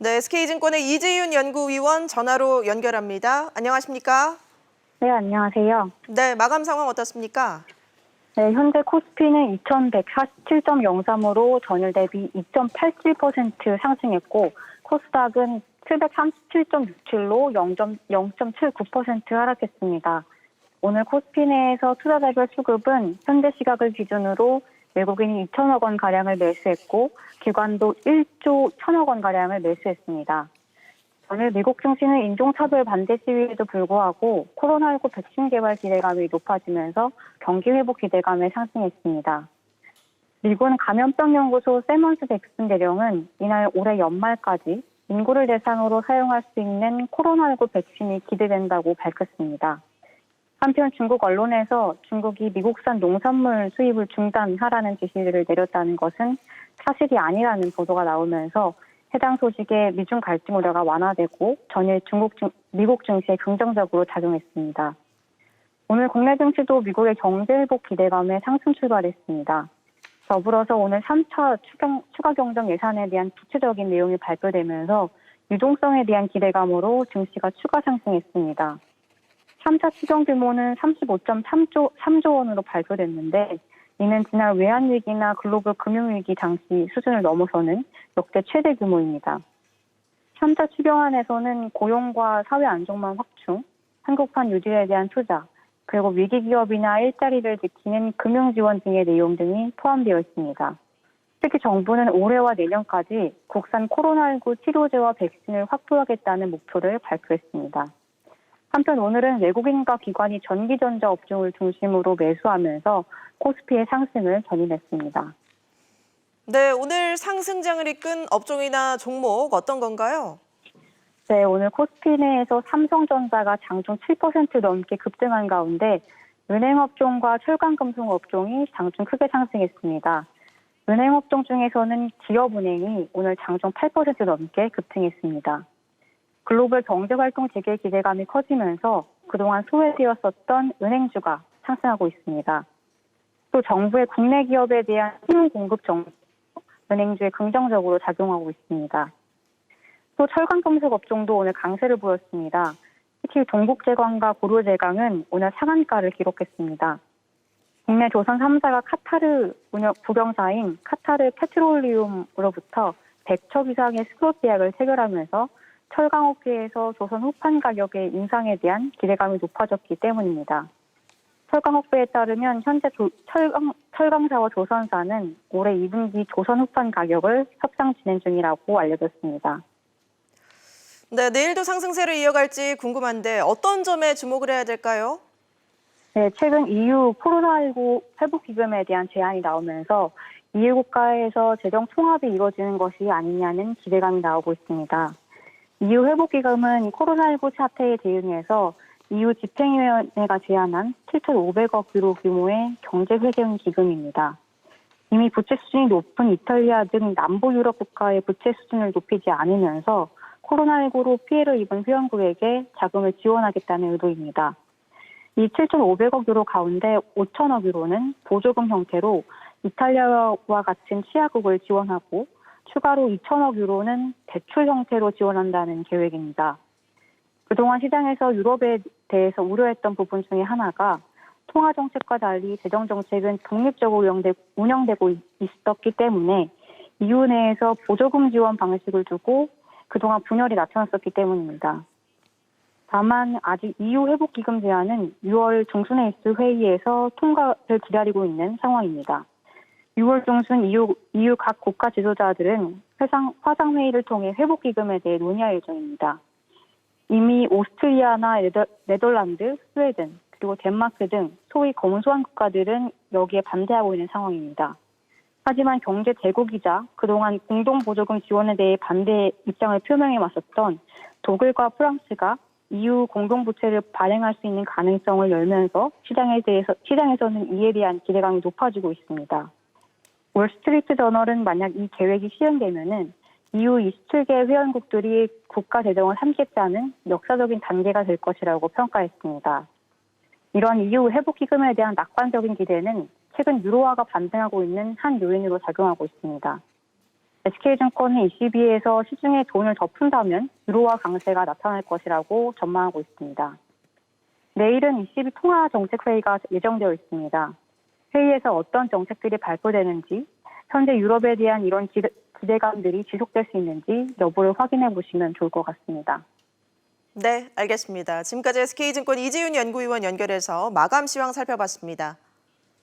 네, SK증권의 이재윤 연구위원 전화로 연결합니다. 안녕하십니까? 네, 안녕하세요. 네, 마감 상황 어떻습니까? 네, 현재 코스피는 2147.03으로 전일 대비 2.87% 상승했고, 코스닥은 737.67로 0.79% 하락했습니다. 오늘 코스피 내에서 투자자별 수급은 현재 시각을 기준으로 외국인이 2천억 원 가량을 매수했고, 기관도 1조 1천억 원 가량을 매수했습니다. 오늘 미국 증시는 인종차별 반대 시위에도 불구하고 코로나19 백신 개발 기대감이 높아지면서 경기 회복 기대감에 상승했습니다. 미군 감염병연구소 세먼스 잭슨 대령은 이날 올해 연말까지 인구를 대상으로 사용할 수 있는 코로나19 백신이 기대된다고 밝혔습니다. 한편 중국 언론에서 중국이 미국산 농산물 수입을 중단하라는 지시를 내렸다는 것은 사실이 아니라는 보도가 나오면서 해당 소식에 미중 갈등 우려가 완화되고 전일 미국 증시에 긍정적으로 작용했습니다. 오늘 국내 증시도 미국의 경제 회복 기대감에 상승 출발했습니다. 더불어서 오늘 3차 추가 경정 예산에 대한 구체적인 내용이 발표되면서 유동성에 대한 기대감으로 증시가 추가 상승했습니다. 3차 추경 규모는 35.3조 원으로 발표됐는데 이는 지난 외환위기나 글로벌 금융위기 당시 수준을 넘어서는 역대 최대 규모입니다. 3차 추경안에서는 고용과 사회 안정망 확충, 한국판 유지에 대한 투자, 그리고 위기 기업이나 일자리를 지키는 금융지원 등의 내용 등이 포함되어 있습니다. 특히 정부는 올해와 내년까지 국산 코로나19 치료제와 백신을 확보하겠다는 목표를 발표했습니다. 한편 오늘은 외국인과 기관이 전기전자 업종을 중심으로 매수하면서 코스피의 상승을 견인했습니다. 네, 오늘 상승장을 이끈 업종이나 종목 어떤 건가요? 네, 오늘 코스피 내에서 삼성전자가 장중 7% 넘게 급등한 가운데 은행업종과 철강금속 업종이 장중 크게 상승했습니다. 은행업종 중에서는 기업은행이 오늘 장중 8% 넘게 급등했습니다. 글로벌 경제활동 재개 기대감이 커지면서 그동안 소외되었었던 은행주가 상승하고 있습니다. 또 정부의 국내 기업에 대한 신용 공급 정책, 은행주에 긍정적으로 작용하고 있습니다. 또 철강금속 업종도 오늘 강세를 보였습니다. 특히 동국제광과 고려제강은 오늘 상한가를 기록했습니다. 국내 조선 3사가 카타르 부경사인 카타르 페트롤리움으로부터 100척 이상의 스크럽 계약을 체결하면서 철강업계에서 조선 후판 가격의 인상에 대한 기대감이 높아졌기 때문입니다. 철강업계에 따르면 현재 철강사와 조선사는 올해 2분기 조선 후판 가격을 협상 진행 중이라고 알려졌습니다. 네, 내일도 상승세를 이어갈지 궁금한데 어떤 점에 주목을 해야 될까요? 네, 최근 EU 코로나19 회복기금에 대한 제안이 나오면서 EU 국가에서 재정 통합이 이루어지는 것이 아니냐는 기대감이 나오고 있습니다. EU 회복기금은 코로나19 사태에 대응해서 EU 집행위원회가 제안한 7,500억 유로 규모의 경제회생 기금입니다. 이미 부채 수준이 높은 이탈리아 등 남부 유럽 국가의 부채 수준을 높이지 않으면서 코로나19로 피해를 입은 회원국에게 자금을 지원하겠다는 의도입니다. 이 7,500억 유로 가운데 5천억 유로는 보조금 형태로 이탈리아와 같은 치아국을 지원하고 추가로 2천억 유로는 대출 형태로 지원한다는 계획입니다. 그동안 시장에서 유럽에 대해서 우려했던 부분 중에 하나가 통화정책과 달리 재정정책은 독립적으로 운영되고 있었기 때문에 EU 내에서 보조금 지원 방식을 두고 그동안 분열이 나타났었기 때문입니다. 다만 아직 EU 회복기금 제안은 6월 중순에 있을 회의에서 통과를 기다리고 있는 상황입니다. 6월 중순 EU 각 국가 지도자들은 화상회의를 통해 회복기금에 대해 논의할 예정입니다. 이미 오스트리아나 네덜란드, 스웨덴, 그리고 덴마크 등 소위 검소한 국가들은 여기에 반대하고 있는 상황입니다. 하지만 경제 대국이자 그동안 공동보조금 지원에 대해 반대 입장을 표명해 왔었던 독일과 프랑스가 EU 공동부채를 발행할 수 있는 가능성을 열면서 시장에서는 이에 대한 기대감이 높아지고 있습니다. 월스트리트 저널은 만약 이 계획이 시행되면은 EU 27개 회원국들이 국가 재정을 함께 짜는 역사적인 단계가 될 것이라고 평가했습니다. 이런 EU 회복기금에 대한 낙관적인 기대는 최근 유로화가 반등하고 있는 한 요인으로 작용하고 있습니다. SK증권은 ECB에서 시중에 돈을 더 푼다면 유로화 강세가 나타날 것이라고 전망하고 있습니다. 내일은 ECB 통화정책회의가 예정되어 있습니다. 회의에서 어떤 정책들이 발표되는지, 현재 유럽에 대한 이런 기대감들이 지속될 수 있는지 여부를 확인해 보시면 좋을 것 같습니다. 네, 알겠습니다. 지금까지 SK증권 이지윤 연구위원 연결해서 마감 시황 살펴봤습니다.